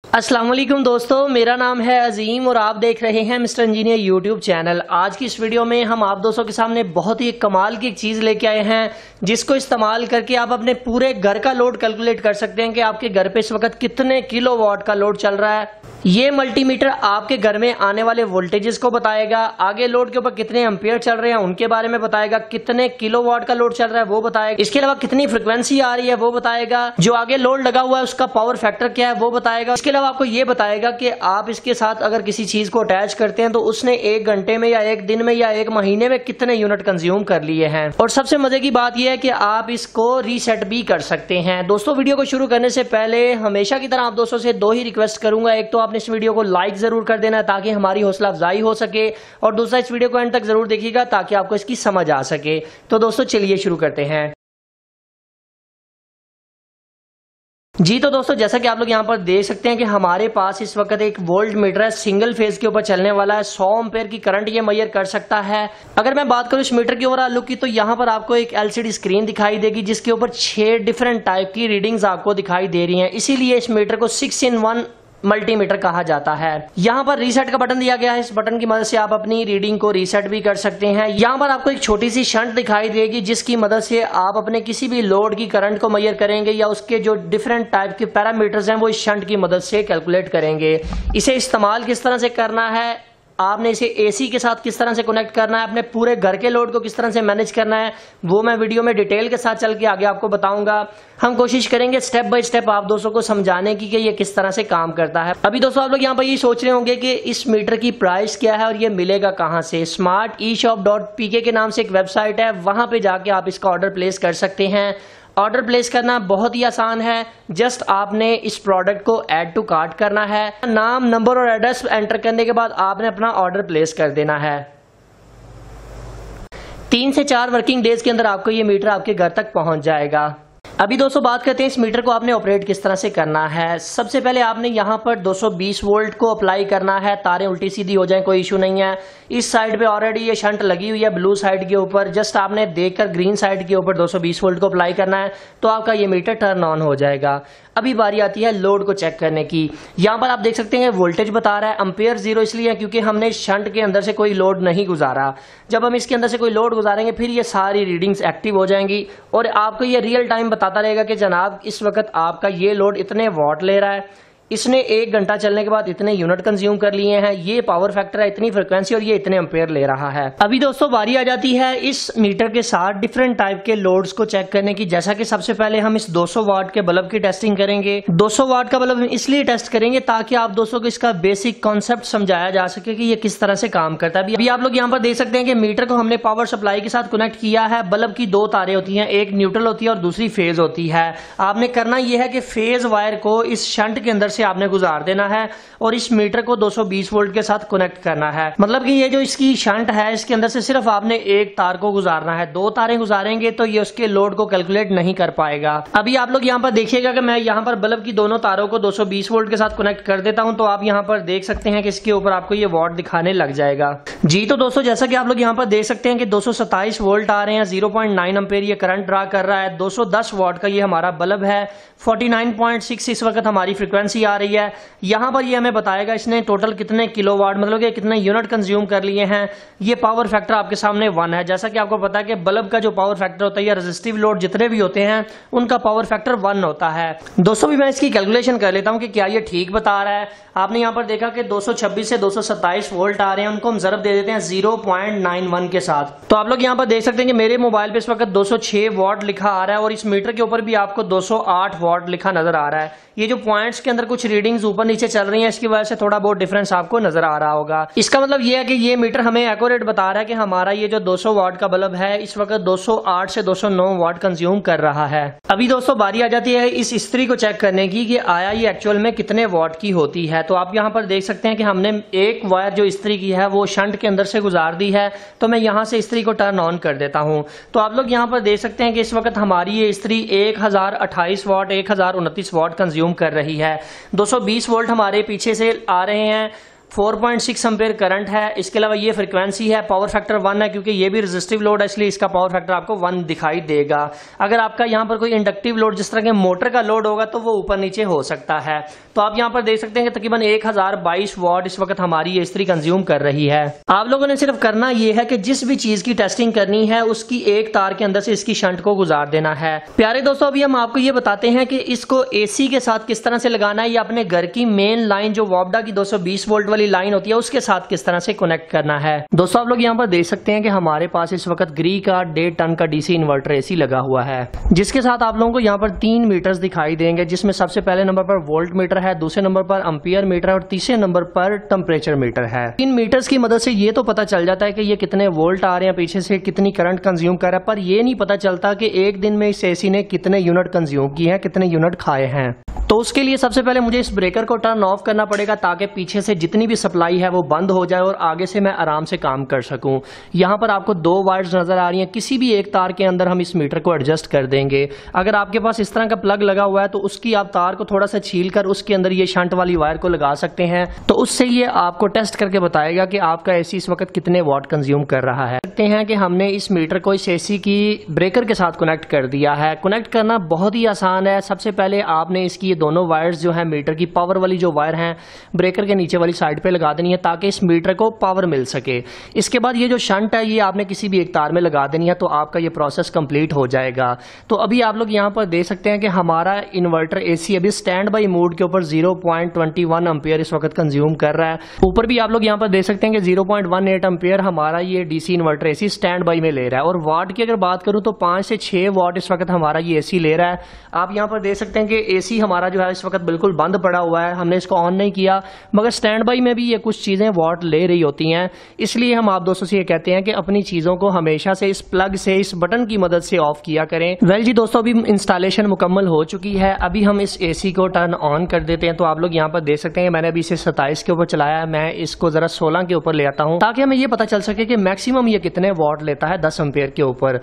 अस्सलाम वालेकुम दोस्तों, मेरा नाम है अजीम और आप देख रहे हैं मिस्टर इंजीनियर यूट्यूब चैनल। आज की इस वीडियो में हम आप दोस्तों के सामने बहुत ही कमाल की एक चीज़ लेके आए हैं जिसको इस्तेमाल करके आप अपने पूरे घर का लोड कैलकुलेट कर सकते हैं कि आपके घर पे इस वक्त कितने किलोवाट का लोड चल रहा है। ये मल्टीमीटर आपके घर में आने वाले वोल्टेजेस को बताएगा, आगे लोड के ऊपर कितने एम्पियर चल रहे हैं उनके बारे में बताएगा, कितने किलोवाट का लोड चल रहा है वो बताएगा, इसके अलावा कितनी फ्रिक्वेंसी आ रही है वो बताएगा, जो आगे लोड लगा हुआ है उसका पावर फैक्टर क्या है वो बताएगा। इसके अलावा आपको ये बताएगा कि आप इसके साथ अगर किसी चीज को अटैच करते हैं तो उसने 1 घंटे में या 1 दिन में या 1 महीने में कितने यूनिट कंज्यूम कर लिए हैं। और सबसे मजे की बात यह है कि आप इसको रीसेट भी कर सकते हैं। दोस्तों, वीडियो को शुरू करने से पहले हमेशा की तरह आप दोस्तों से 2 ही रिक्वेस्ट करूंगा। एक तो आपने इस वीडियो को लाइक जरूर कर देना ताकि हमारी हौसला अफजाई हो सके, और दूसरा इस वीडियो को एंड तक जरूर देखिएगा ताकि आपको इसकी समझ आ सके। तो दोस्तों चलिए शुरू करते हैं। जी तो दोस्तों, जैसा कि आप लोग यहाँ पर देख सकते हैं कि हमारे पास इस वक्त एक वोल्ट मीटर है, सिंगल फेज के ऊपर चलने वाला है। 100 एम्पेयर की करंट ये मेजर कर सकता है। अगर मैं बात करूं इस मीटर की ओवरऑल लुक की, तो यहाँ पर आपको एक एलसीडी स्क्रीन दिखाई देगी जिसके ऊपर 6 डिफरेंट टाइप की रीडिंग्स आपको दिखाई दे रही हैं। इसीलिए इस मीटर को 6-in-1 मल्टीमीटर कहा जाता है। यहाँ पर रीसेट का बटन दिया गया है। इस बटन की मदद से आप अपनी रीडिंग को रीसेट भी कर सकते हैं। यहाँ पर आपको एक छोटी सी शंट दिखाई देगी जिसकी मदद से आप अपने किसी भी लोड की करंट को मेजर करेंगे या उसके जो डिफरेंट टाइप के पैरामीटर्स हैं वो इस शंट की मदद से कैलकुलेट करेंगे। इसे इस्तेमाल किस तरह से करना है, आपने इसे एसी के साथ किस तरह से कनेक्ट करना है, अपने पूरे घर के लोड को किस तरह से मैनेज करना है, वो मैं वीडियो में डिटेल के साथ चल के आगे आपको बताऊंगा। हम कोशिश करेंगे स्टेप बाय स्टेप आप दोस्तों को समझाने की कि ये किस तरह से काम करता है। अभी दोस्तों आप लोग यहाँ पर ये सोच रहे होंगे कि इस मीटर की प्राइस क्या है और ये मिलेगा कहाँ से। smarteshop.pk के नाम से एक वेबसाइट है, वहां पे जाके आप इसका ऑर्डर प्लेस कर सकते हैं। ऑर्डर प्लेस करना बहुत ही आसान है। जस्ट आपने इस प्रोडक्ट को ऐड टू कार्ट करना है। नाम, नंबर और एड्रेस एंटर करने के बाद आपने अपना ऑर्डर प्लेस कर देना है। 3 से 4 वर्किंग डेज के अंदर आपको ये मीटर आपके घर तक पहुंच जाएगा। अभी दोस्तों बात करते हैं इस मीटर को आपने ऑपरेट किस तरह से करना है। सबसे पहले आपने यहाँ पर 220 वोल्ट को अप्लाई करना है। तारें उल्टी सीधी हो जाए कोई इशू नहीं है। इस साइड पे ऑलरेडी ये शंट लगी हुई है ब्लू साइड के ऊपर। जस्ट आपने देखकर ग्रीन साइड के ऊपर 220 वोल्ट को अप्लाई करना है तो आपका ये मीटर टर्न ऑन हो जाएगा। अभी बारी आती है लोड को चेक करने की। यहाँ पर आप देख सकते हैं वोल्टेज बता रहा है। एम्पियर 0 इसलिए है क्योंकि हमने शंट के अंदर से कोई लोड नहीं गुजारा। जब हम इसके अंदर से कोई लोड गुजारेंगे फिर ये सारी रीडिंग्स एक्टिव हो जाएंगी और आपको ये रियल टाइम बताता रहेगा कि जनाब इस वक्त आपका ये लोड इतने वॉट ले रहा है, इसने 1 घंटा चलने के बाद इतने यूनिट कंज्यूम कर लिए हैं, ये पावर फैक्टर है, इतनी फ्रिक्वेंसी और ये इतने एम्पेयर ले रहा है। अभी दोस्तों बारी आ जाती है इस मीटर के साथ डिफरेंट टाइप के लोड्स को चेक करने की। जैसा कि सबसे पहले हम इस 200 वाट के बल्ब की टेस्टिंग करेंगे। 200 वाट का बल्ब इसलिए टेस्ट करेंगे ताकि आप दोस्तों को इसका बेसिक कॉन्सेप्ट समझाया जा सके कि ये किस तरह से काम करता है। अभी आप लोग यहाँ पर देख सकते हैं कि मीटर को हमने पावर सप्लाई के साथ कनेक्ट किया है। बल्ब की 2 तारें होती हैं, एक न्यूट्रल होती है और दूसरी फेज होती है। आपने करना यह है कि फेज वायर को इस शंट के अंदर से आपने गुजार देना है और इस मीटर को 220 वोल्ट के साथ कनेक्ट करना है। मतलब कि ये जो इसकी शंट है इसके अंदर से सिर्फ आपने एक तार को गुजारना है। 2 तारें गुजारेंगे तो ये उसके लोड को कैलकुलेट नहीं कर पाएगा। अभी आप लोग यहाँ पर देखिएगा कि मैं यहाँ पर बल्ब की दोनों तारों को 220 वोल्ट के साथ कनेक्ट कर देता हूँ तो आप यहाँ पर देख सकते हैं कि इसके ऊपर आपको ये वॉट दिखाने लग जाएगा। जी तो दोस्तों जैसा कि आप लोग यहाँ पर देख सकते हैं कि 227 वोल्ट आ रहे हैं। 0.9 एम्पेयर ये करंट ड्रा कर रहा है। 210 वॉट का ये हमारा बल्ब है। 49.6 इस वक्त हमारी फ्रिक्वेंसी आ रही है। यहाँ पर ये हमें बताएगा इसने टोटल कितने किलोवाट मतलब कि कितने यूनिट कंज्यूम कर लिए हैं। ये पावर फैक्टर आपके सामने 1 है। जैसा कि आपको पता है कि बल्ब का जो पावर फैक्टर होता है या रेजिस्टिव लोड जितने भी होते हैं उनका पावर फैक्टर 1 होता है। दोस्तों भी मैं इसकी कैलकुलेशन कर लेता हूँ कि क्या ये ठीक बता रहा है। आपने यहाँ पर देखा कि 226 से 227 वोल्ट आ रहे हैं, उनको हम जरब दे देते हैं 0.91 के साथ। तो आप लोग यहाँ पर देख सकते हैं कि मेरे मोबाइल पे इस वक्त 206 वॉट लिखा आ रहा है और इस मीटर के ऊपर भी आपको 208 वॉट लिखा नजर आ रहा है। ये जो पॉइंट्स के अंदर कुछ रीडिंग्स ऊपर नीचे चल रही हैं इसकी वजह से थोड़ा बहुत डिफरेंस आपको नजर आ रहा होगा। इसका मतलब ये है कि ये मीटर हमें एक्यूरेट बता रहा है कि हमारा ये जो 200 वाट का बल्ब है इस वक्त 208 से 209 वाट कंज्यूम कर रहा है। अभी दोस्तों बारी आ जाती है इस इस्त्री को चेक करने की कि आया ये एक्चुअल में कितने वाट की होती है। तो आप यहाँ पर देख सकते हैं कि हमने एक वायर जो इस्त्री की है वो शंट के अंदर से गुजार दी है। तो मैं यहाँ से इस्त्री को टर्न ऑन कर देता हूँ। तो आप लोग यहाँ पर देख सकते हैं कि इस वक्त हमारी ये इस्त्री 1028 वाट 1029 वाट कंज्यूम कर रही है। 220 वोल्ट हमारे पीछे से आ रहे हैं 4.6 एम्पेयर करंट है। इसके अलावा ये फ्रीक्वेंसी है, पावर फैक्टर 1 है क्योंकि ये भी रेजिस्टिव लोड है इसलिए इसका पावर फैक्टर आपको 1 दिखाई देगा। अगर आपका यहाँ पर कोई इंडक्टिव लोड जिस तरह के मोटर का लोड होगा तो वो ऊपर नीचे हो सकता है। तो आप यहाँ पर देख सकते हैं कि तकरीबन 1022 वॉट इस वक्त हमारी ये इस्त्री कंज्यूम कर रही है। आप लोगों ने सिर्फ करना ये है कि जिस भी चीज की टेस्टिंग करनी है उसकी एक तार के अंदर से इसकी शंट को गुजार देना है। प्यारे दोस्तों, अभी हम आपको ये बताते हैं कि इसको एसी के साथ किस तरह से लगाना है या अपने घर की मेन लाइन जो वॉब्डा की 220 वोल्ट वाली लाइन होती है उसके साथ किस तरह से कनेक्ट करना है। दोस्तों, आप लोग यहाँ पर देख सकते हैं कि हमारे पास इस वक्त ग्री का 1.5 टन का डीसी इन्वर्टर एसी लगा हुआ है, जिसके साथ आप लोगों को यहाँ पर 3 मीटर्स दिखाई देंगे, जिसमें सबसे पहले नंबर पर वोल्ट मीटर है, दूसरे नंबर पर एम्पियर मीटर है और तीसरे नंबर पर टेम्परेचर मीटर है। इन मीटर्स की मदद से ये तो पता चल जाता है कि ये कितने वोल्ट आ रहे हैं, पीछे से कितनी करंट कंज्यूम कर रहा है, पर ये नहीं पता चलता कि एक दिन में इस एसी ने कितने यूनिट कंज्यूम किए हैं, कितने यूनिट खाए हैं। तो उसके लिए सबसे पहले मुझे इस ब्रेकर को टर्न ऑफ करना पड़ेगा ताकि पीछे से जितनी भी सप्लाई है वो बंद हो जाए और आगे से मैं आराम से काम कर सकूं। यहाँ पर आपको 2 वायर्स नजर आ रही हैं, किसी भी एक तार के अंदर हम इस मीटर को एडजस्ट कर देंगे। अगर आपके पास इस तरह का प्लग लगा हुआ है तो उसकी आप तार को थोड़ा सा छील कर उसके अंदर ये शंट वाली वायर को लगा सकते हैं, तो उससे ये आपको टेस्ट करके बताएगा कि आपका एसी इस वक्त कितने वॉट कंज्यूम कर रहा है। देखते हैं कि हमने इस मीटर को इस एसी की ब्रेकर के साथ कनेक्ट कर दिया है। कनेक्ट करना बहुत ही आसान है। सबसे पहले आपने इसकी ये दोनों वायर्स जो है मीटर की पावर वाली जो वायर हैं ब्रेकर के नीचे वाली साइड पे लगा देनी है ताकि इस मीटर को पावर मिल सके। इसके बाद ये जो शंट है ये आपने किसी भी एक तार में लगा देनी है तो आपका ये प्रोसेस कंप्लीट हो जाएगा। तो अभी आप लोग यहाँ पर देख सकते हैं कि हमारा इन्वर्टर एसी अभी स्टैंड बाई मोड के ऊपर 0.21 एम्पियर इस वक्त कंज्यूम कर रहा है। ऊपर भी आप लोग यहाँ पर देख सकते हैं कि 0.18 एम्पियर हमारा ये DC inverter AC stand by में ले रहा है। और वाट की अगर बात करूं तो 5 से 6 वाट इस वक्त हमारा ये एसी ले रहा है। आप यहाँ पर देख सकते हैं कि एसी हमारा जो है इस वक्त बिल्कुल बंद पड़ा हुआ है, हमने इसको ऑन नहीं किया, मगर स्टैंड बाई में भी ये कुछ चीजें वाट ले रही होती हैं। इसलिए हम आप दोस्तों से ये कहते हैं कि अपनी चीजों को हमेशा से इस प्लग से, इस बटन की मदद से ऑफ किया करें। वेल जी दोस्तों, अभी इंस्टॉलेशन मुकम्मल हो चुकी है। अभी हम इस एसी को टर्न ऑन कर देते हैं। तो आप लोग यहाँ पर देख सकते हैं मैंने अभी इसे 27 के ऊपर चलाया है, मैं इसको जरा 16 के ऊपर ले आता हूँ ताकि हमें ये पता चल सके कि मैक्सिमम ये कितने वाट लेता है 10 एम्पियर के ऊपर।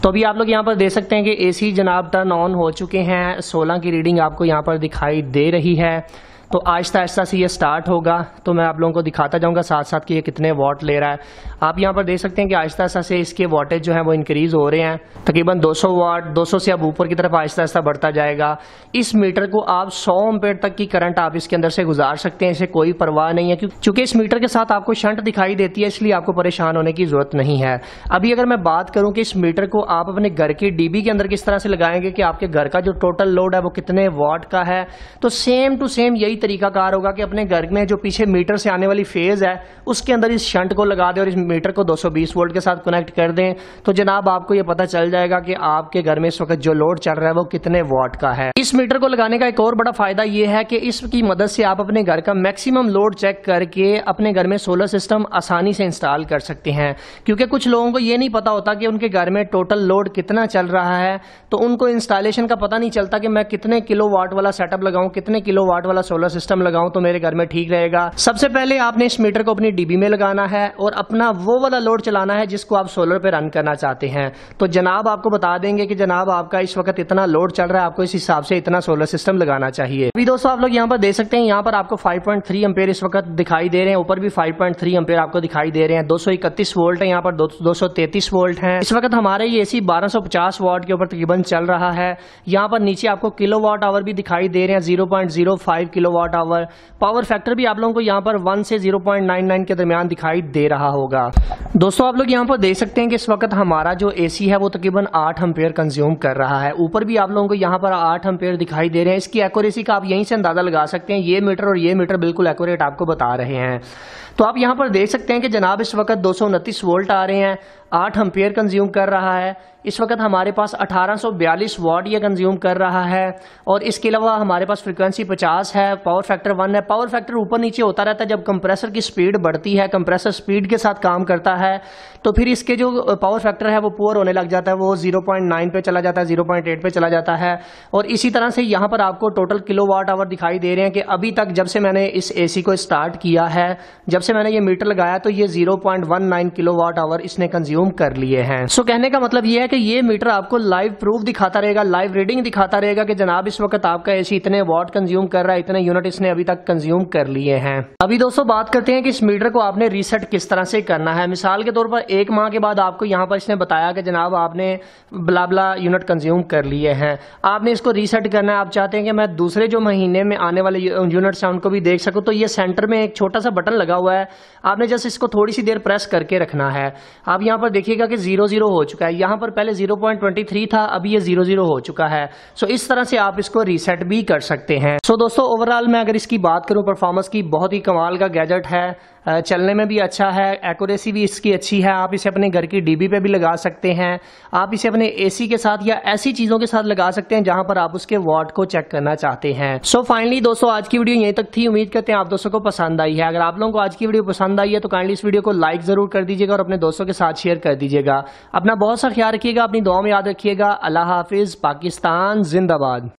तो अभी आप लोग यहाँ पर देख सकते हैं कि एसी जनाब टर्न ऑन हो चुके हैं। 16 की रीडिंग आपको यहाँ पर दिखाई दे रही है। तो आहिस्ता आहिस्ता से ये स्टार्ट होगा तो मैं आप लोगों को दिखाता जाऊंगा साथ साथ कि ये कितने वाट ले रहा है। आप यहाँ पर देख सकते हैं कि आहिस्ता आहिस्ता से इसके वाटेज जो है वो इंक्रीज हो रहे हैं। तकरीबन 200 वाट, 200 से अब ऊपर की तरफ आहिस्ता आहिस्ता बढ़ता जाएगा। इस मीटर को आप 100 एम्पेयर तक की करंट आप इसके अंदर से गुजार सकते हैं, इसे कोई परवाह नहीं है क्योंकि इस मीटर के साथ आपको शंट दिखाई देती है, इसलिए आपको परेशान होने की जरूरत नहीं है। अभी अगर मैं बात करूं कि इस मीटर को आप अपने घर की डीबी के अंदर किस तरह से लगाएंगे कि आपके घर का जो टोटल लोड है वो कितने वाट का है, तो सेम टू सेम यही तरीकाकार होगा कि अपने घर में जो पीछे मीटर से आने वाली फेज है उसके अंदर इस शंट को लगा दें और इस मीटर को 220 वोल्ट के साथ कनेक्ट कर दें। तो जनाब आपको ये पता चल जाएगा कि आपके घर में इस वक्त जो लोड चल रहा है वो कितने वाट का है। इस मीटर को लगाने का एक और बड़ा फायदा ये है कि इसकी मदद से आप अपने घर का मैक्सिमम लोड चेक करके अपने घर में सोलर सिस्टम आसानी से इंस्टॉल कर सकते हैं। क्योंकि कुछ लोगों को ये नहीं पता होता कि उनके घर में टोटल लोड कितना चल रहा है, तो उनको इंस्टॉलेशन का पता नहीं चलता कि मैं कितने किलो वाट वाला सेटअप लगाऊं, कितने किलो वाट वाला सोलर सिस्टम लगाऊं तो मेरे घर में ठीक रहेगा। सबसे पहले आपने इस मीटर को अपनी डीबी में लगाना है और अपना वो वाला लोड चलाना है जिसको आप सोलर पे रन करना चाहते हैं। तो जनाब आपको बता देंगे कि जनाब आपका इस वक्त इतना लोड चल रहा है, आपको इस हिसाब से इतना सोलर सिस्टम लगाना चाहिए। अभी दोस्तों आप लोग यहाँ पर देख सकते हैं, यहाँ पर आपको 5.3 एम्पेयर इस वक्त दिखाई दे रहे हैं, ऊपर भी 5.3 एम्पेयर आपको दिखाई दे रहे हैं। 231 वोल्ट है, यहाँ पर 233 वोल्ट है। इस वक्त हमारे ये एसी 1250 वाट के ऊपर तकरीबन चल रहा है। यहाँ पर नीचे आपको किलोवाट आवर भी दिखाई दे रहे हैं, 0.05 किलोवाट आवर। पावर फैक्टर भी आप लोगों को यहाँ पर 1 से 0.99 के दरमियान दिखाई दे रहा होगा। दोस्तों आप लोग यहाँ पर देख सकते हैं कि इस वक्त हमारा जो एसी है वो तकरीबन 8 एम्पेयर कंज्यूम कर रहा है। ऊपर भी आप लोगों को यहाँ पर 8 एम्पेयर दिखाई दे रहे हैं। इसकी एक्यूरेसी का आप यहीं से अंदाजा लगा सकते हैं, ये मीटर और ये मीटर बिल्कुल एक्यूरेट आपको बता रहे हैं। तो आप यहाँ पर देख सकते हैं कि जनाब इस वक्त 229 वोल्ट आ रहे हैं, 8 एम्पेयर कंज्यूम कर रहा है। इस वक्त हमारे पास 1842 वाट ये कंज्यूम कर रहा है। और इसके अलावा हमारे पास फ्रीक्वेंसी 50 है, पावर फैक्टर 1 है। पावर फैक्टर ऊपर नीचे होता रहता है जब कंप्रेसर की स्पीड बढ़ती है, कंप्रेसर स्पीड के साथ काम करता है तो फिर इसके जो पावर फैक्टर है वो पुअर होने लग जाता है, वो 0.9 पे चला जाता है, 0.8 पे चला जाता है। और इसी तरह से यहाँ पर आपको टोटल किलोवाट आवर दिखाई दे रहे हैं कि अभी तक जब से मैंने इस एसी को स्टार्ट किया है, जब से मैंने ये मीटर लगाया तो ये 0.19 किलोवाट आवर इसने कंज्यूम कर लिए हैं। सो कहने का मतलब ये है कि ये मीटर आपको लाइव प्रूफ दिखाता रहेगा, लाइव रीडिंग दिखाता रहेगा कि जनाब इस वक्त आपका एसी इतने वाट कंज्यूम कर रहा है, इतने यूनिट इसने अभी तक कंज्यूम कर लिए हैं। अभी दोस्तों बात करते हैं कि इस मीटर को आपने रीसेट किस तरह से करना है। मिसाल के तौर पर 1 माह के बाद आपको यहाँ पर इसने बताया कि जनाब आपने ब्ला ब्ला यूनिट कंज्यूम कर लिए हैं, आपने इसको रीसेट करना है। आप चाहते हैं कि मैं दूसरे जो महीने में आने वाले यूनिट्स हैं उनको भी देख सकूं, तो ये सेंटर में एक छोटा सा बटन लगा हुआ है, आपने जस्ट इसको थोड़ी सी देर प्रेस करके रखना है। आप यहाँ पर देखिएगा कि 00 हो चुका है, यहाँ पर पहले 0.23 था, अभी ये 00 हो चुका है। सो इस तरह से आप इसको रीसेट भी कर सकते हैं। सो दोस्तों ओवरऑल मैं अगर इसकी बात करूं परफॉर्मेंस की, बहुत ही कमाल का गैजेट है, चलने में भी अच्छा है, एक्यूरेसी भी इसकी अच्छी है। आप इसे अपने घर की डीबी पे भी लगा सकते हैं, आप इसे अपने एसी के साथ या ऐसी चीजों के साथ लगा सकते हैं जहां पर आप उसके वाट को चेक करना चाहते हैं। सो फाइनली दोस्तों आज की वीडियो यहीं तक थी, उम्मीद करते हैं आप दोस्तों को पसंद आई है। अगर आप लोगों को आज की वीडियो पसंद आई है तो काइंडली इस वीडियो को लाइक जरूर कर दीजिएगा और अपने दोस्तों के साथ शेयर कर दीजिएगा। अपना बहुत सा ख्याल रखिएगा, अपनी दुआ में याद रखिएगा। अल्लाह हाफिज, पाकिस्तान जिंदाबाद।